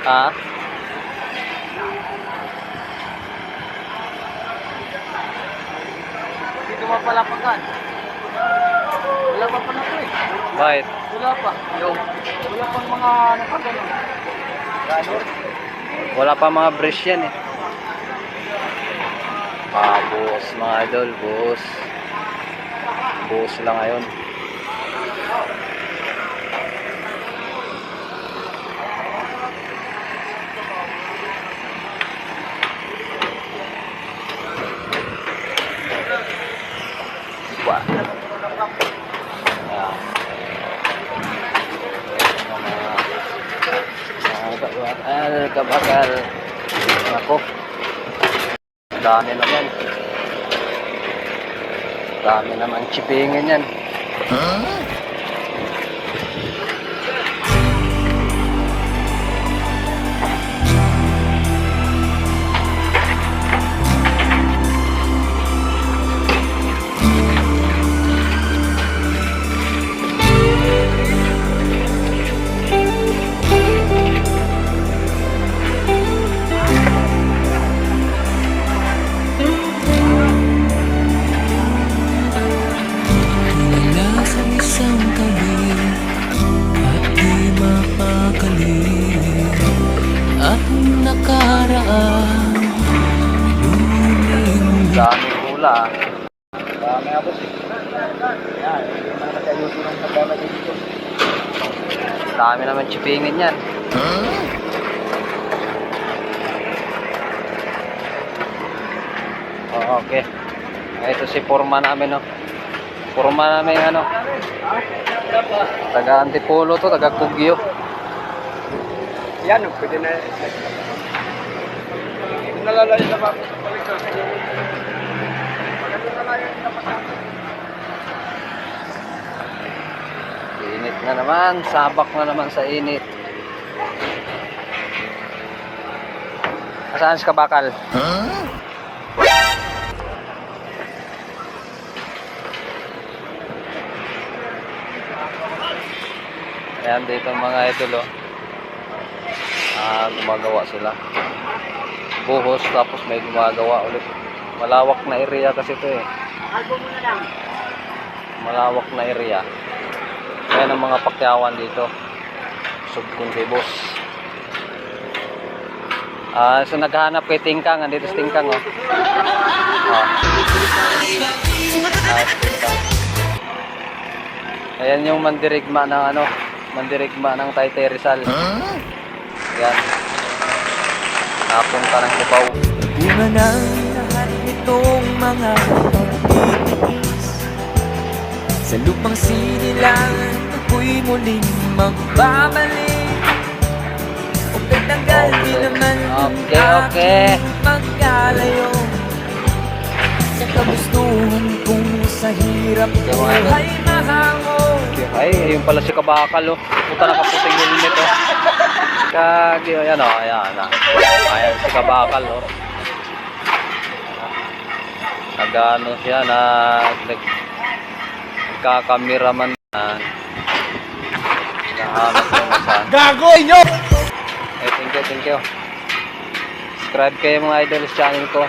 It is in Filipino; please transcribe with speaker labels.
Speaker 1: Ah?
Speaker 2: Dito mapalapakan. Wala pa pala ito eh.
Speaker 1: Bakit?
Speaker 2: Wala pa. Wala pang mga nakagano. Ganor.
Speaker 1: Wala pa mga bridge yan eh. Ah, buhos mga idol, buhos. Buhos lang ngayon. Wah. Kabakal. Ako. Dami naman. Dami naman chipingin yan. Daming hula. Dami abot eh. Yan, hindi naman nag-ayusin ng pagdama dito. Dami naman chipingin yan. Oh, okay. Ito si Forma namin, no. Forma namin ano. Taga Antipolo to, taga Kugyo.
Speaker 2: Yan, pwede na. Nalalayo na ba?
Speaker 1: Init na naman, sabak na naman sa init. Saan si Kabakal? Ayan dito mga idol, oh. Gumagawa sila. Buhos tapos may gumagawa ulit. Malawak na area kasi ito eh. Malawak na area. Ayan ang mga pakyawan dito. Subkundibos. So naghahanap kay Tingkang. Andito si Tingkang, oh. Tingkang. Ayan yung mandirigma ng ano, mandirigma ng Taytay Rizal. Ayan. Napunta ng Cubao.
Speaker 3: Bunga ng lahat nitong mga pagtitiis. Sa lupang sinilangan, ako'y muling magbabalik. Huwag tanggal, di naman
Speaker 1: Okay.
Speaker 3: magkalayo. Sa kagustuhan kong sa hirap buhay mahango.
Speaker 1: Ay, ayun pala si Kabakal, oh. Puta, nakaputing helmet, oh. Kagi, ayan, oh. Ayan, ayan si Kabakal, oh. Nagano siya, nagkakameraman na. Nahanap ko na saan.
Speaker 2: Gagoy nyo!
Speaker 1: Thank you. Subscribe kayo mga idol sa channel ko.